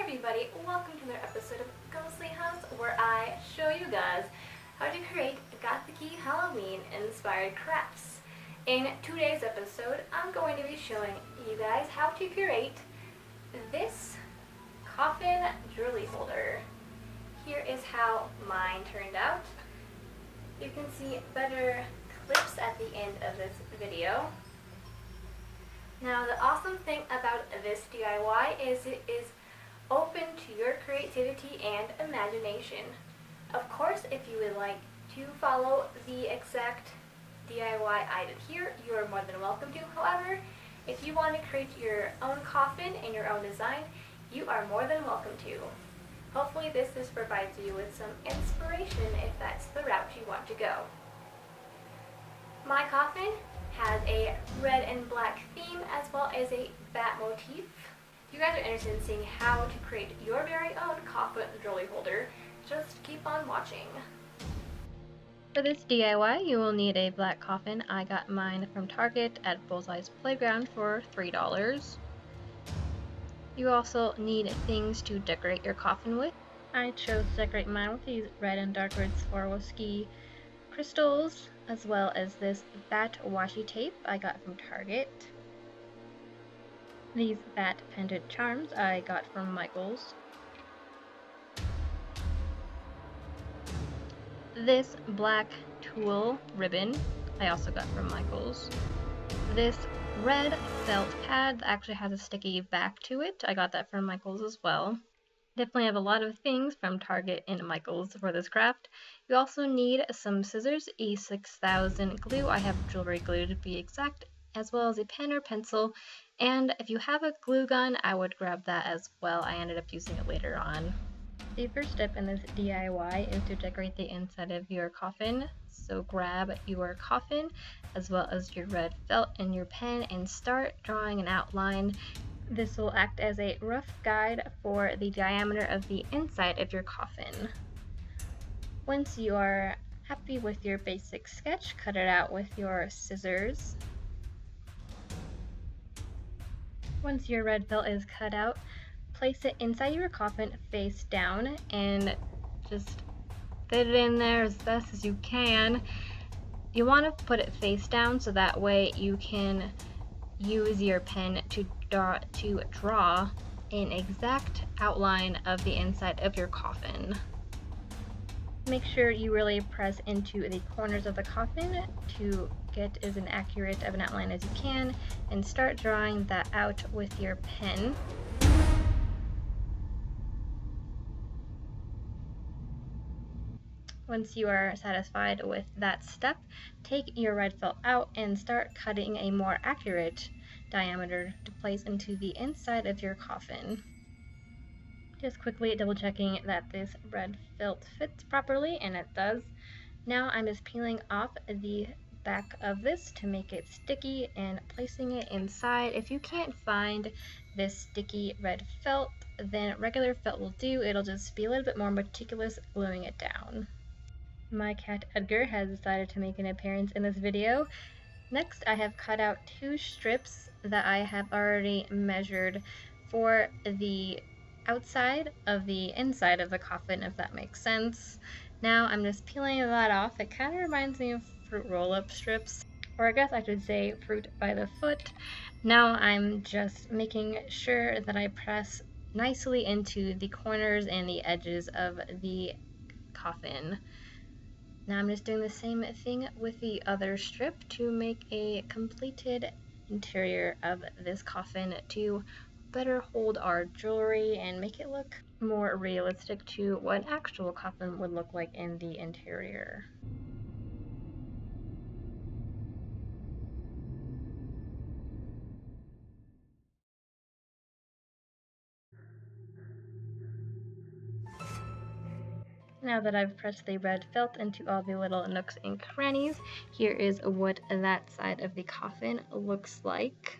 everybody, welcome to another episode of Ghostly House, where I show you guys how to create gothic-y Halloween inspired crafts. In today's episode, I'm going to be showing you guys how to create this Coffin Jewelry Holder. Here is how mine turned out. You can see better clips at the end of this video. Now, the awesome thing about this DIY is it is open to your creativity and imagination. Of course, if you would like to follow the exact DIY I did here, you are more than welcome to. However, if you want to create your own coffin and your own design, you are more than welcome to. Hopefully this provides you with some inspiration if that's the route you want to go. My coffin has a red and black theme as well as a bat motif. If you guys are interested in seeing how to create your very own coffin jewelry holder, just keep on watching. For this DIY, you will need a black coffin. I got mine from Target at Bullseye's Playground for $3. You also need things to decorate your coffin with. I chose to decorate mine with these red and dark red Swarovski crystals, as well as this bat washi tape I got from Target. These bat pendant charms I got from Michaels. This black tulle ribbon I also got from Michaels. This red felt pad that actually has a sticky back to it, I got that from Michaels as well. Definitely have a lot of things from Target and Michaels for this craft. You also need some scissors, E6000 glue, I have jewelry glue to be exact, as well as a pen or pencil, and if you have a glue gun, I would grab that as well. I ended up using it later on. The first step in this DIY is to decorate the inside of your coffin. So grab your coffin as well as your red felt and your pen and start drawing an outline. This will act as a rough guide for the diameter of the inside of your coffin. Once you are happy with your basic sketch, cut it out with your scissors. Once your red felt is cut out, place it inside your coffin face down and just fit it in there as best as you can. You want to put it face down so that way you can use your pen to draw an exact outline of the inside of your coffin. Make sure you really press into the corners of the coffin to get as accurate of an outline as you can, and start drawing that out with your pen. Once you are satisfied with that step, take your red felt out and start cutting a more accurate diameter to place into the inside of your coffin. Just quickly double checking that this red felt fits properly, and it does. Now I'm just peeling off the back of this to make it sticky and placing it inside. If you can't find this sticky red felt, then regular felt will do. It'll just be a little bit more meticulous gluing it down. My cat Edgar has decided to make an appearance in this video. Next, I have cut out 2 strips that I have already measured for the outside of the inside of the coffin, if that makes sense. Now I'm just peeling that off. It kind of reminds me of fruit roll-up strips, or I guess I should say fruit by the foot. Now I'm just making sure that I press nicely into the corners and the edges of the coffin. Now I'm just doing the same thing with the other strip to make a completed interior of this coffin to better hold our jewelry and make it look more realistic to what an actual coffin would look like in the interior. Now that I've pressed the red felt into all the little nooks and crannies, here is what that side of the coffin looks like.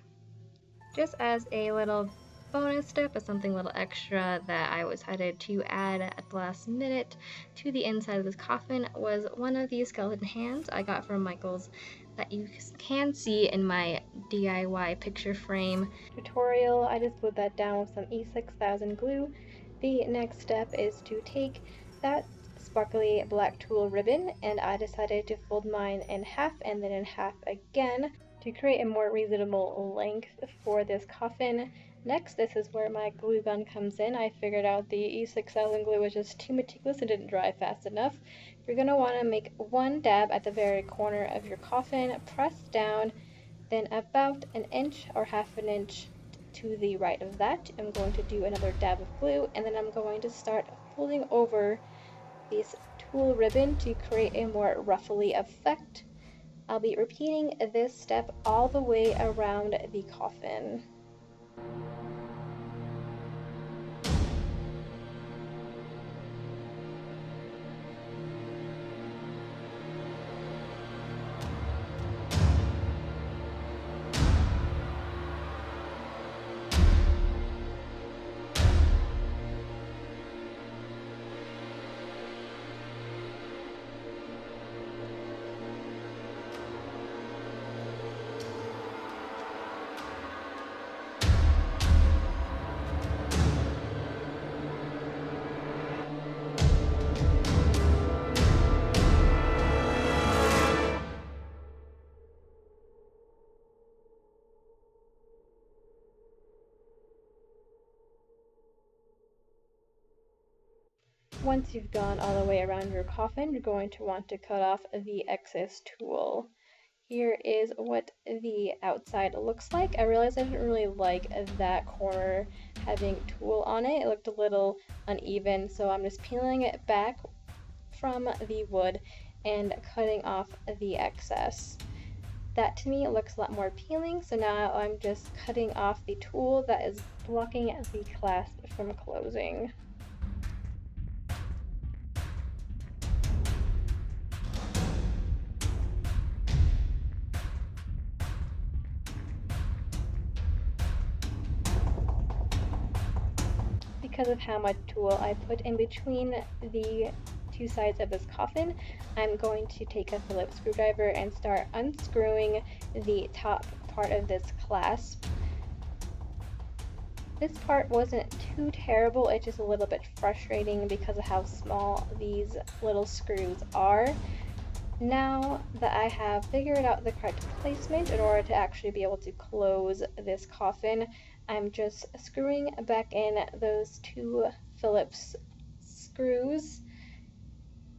Just as a little bonus step, as something a little extra that I decided to add at the last minute to the inside of this coffin, was one of these skeleton hands I got from Michaels that you can see in my DIY picture frame tutorial. I just glued that down with some E6000 glue The next step is to take that sparkly black tulle ribbon, and I decided to fold mine in half and then in half again to create a more reasonable length for this coffin. Next, this is where my glue gun comes in. I figured out the E6000 glue was just too meticulous and didn't dry fast enough. You're going to want to make one dab at the very corner of your coffin, press down, then about an inch or half an inch to the right of that, I'm going to do another dab of glue, and then I'm going to start folding over this tulle ribbon to create a more ruffly effect. I'll be repeating this step all the way around the coffin. Once you've gone all the way around your coffin, you're going to want to cut off the excess tulle. Here is what the outside looks like. I realized I didn't really like that corner having tulle on it. It looked a little uneven, so I'm just peeling it back from the wood and cutting off the excess. That to me looks a lot more appealing, so now I'm just cutting off the tulle that is blocking the clasp from closing. Because of how much tulle I put in between the two sides of this coffin, I'm going to take a Phillips screwdriver and start unscrewing the top part of this clasp. This part wasn't too terrible, it's just a little bit frustrating because of how small these little screws are. Now that I have figured out the correct placement in order to actually be able to close this coffin, I'm just screwing back in those two Phillips screws.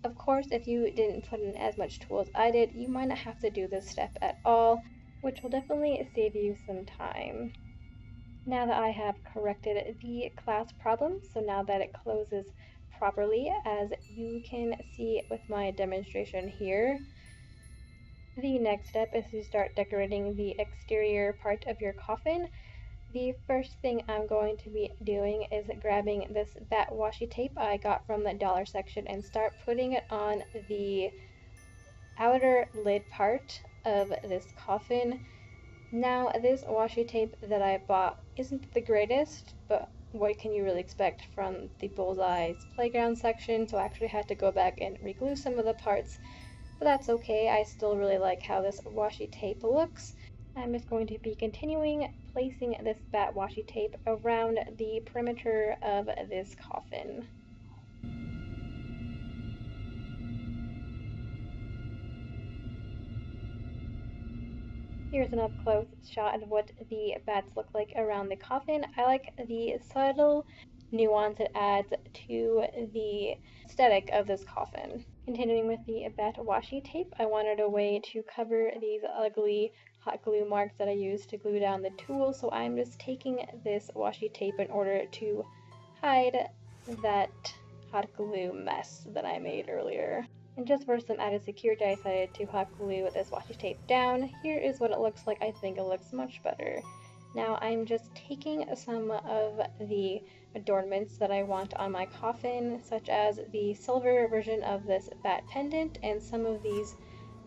Of course, if you didn't put in as much tulle as I did, you might not have to do this step at all, which will definitely save you some time. Now that I have corrected the clasp problem, so now that it closes properly, as you can see with my demonstration here, the next step is to start decorating the exterior part of your coffin. The first thing I'm going to be doing is grabbing this bat washi tape I got from the dollar section and start putting it on the outer lid part of this coffin. Now, this washi tape that I bought isn't the greatest, but what can you really expect from the Bullseye's playground section, so I actually had to go back and reglue some of the parts, but that's okay. I still really like how this washi tape looks. I'm just going to be continuing placing this bat washi tape around the perimeter of this coffin. Here's an up close shot of what the bats look like around the coffin. I like the subtle nuance it adds to the aesthetic of this coffin. Continuing with the bat washi tape, I wanted a way to cover these ugly hot glue marks that I used to glue down the tulle, so I'm just taking this washi tape in order to hide that hot glue mess that I made earlier. And just for some added security, I decided to hot glue this washi tape down. Here is what it looks like. I think it looks much better. Now I'm just taking some of the adornments that I want on my coffin, such as the silver version of this bat pendant and some of these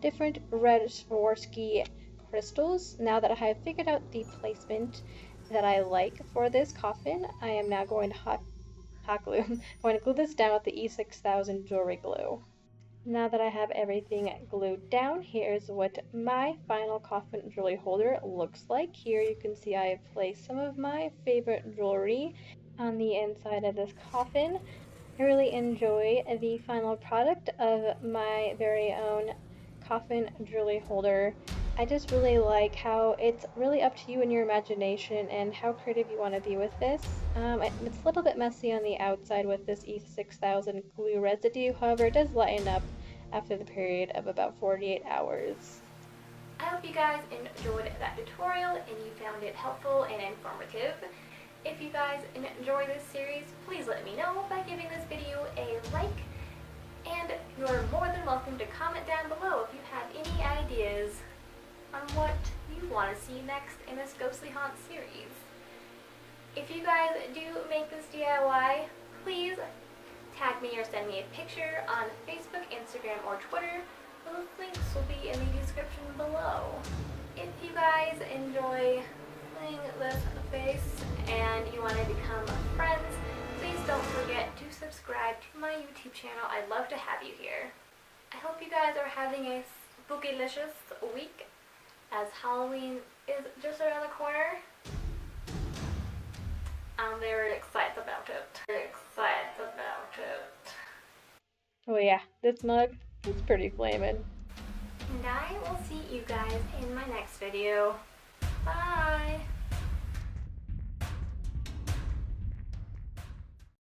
different red Swarovski crystals. Now that I have figured out the placement that I like for this coffin, I am now going to hot glue. I'm going to glue this down with the E6000 jewelry glue. Now that I have everything glued down, here's what my final coffin jewelry holder looks like. Here you can see I have placed some of my favorite jewelry. on the inside of this coffin. I really enjoy the final product of my very own coffin jewelry holder. I just really like how it's really up to you and your imagination and how creative you want to be with this. It's a little bit messy on the outside with this E6000 glue residue, however it does lighten up after the period of about 48 hours. I hope you guys enjoyed that tutorial and you found it helpful and informative. If you guys enjoy this series, please let me know by giving this video a like. And you're more than welcome to comment down below if you have any ideas on what you want to see next in this Ghostly Haunt series. If you guys do make this DIY, please tag me or send me a picture on Facebook, Instagram, or Twitter. Those links will be in the description below. If you guys enjoy playing with face and you want to become friends, please don't forget to subscribe to my YouTube channel. I'd love to have you here. I hope you guys are having a spookylicious week as Halloween is just around the corner. I'm very excited about it. Oh yeah, this mug is pretty flamin'. And I will see you guys in my next video. Bye!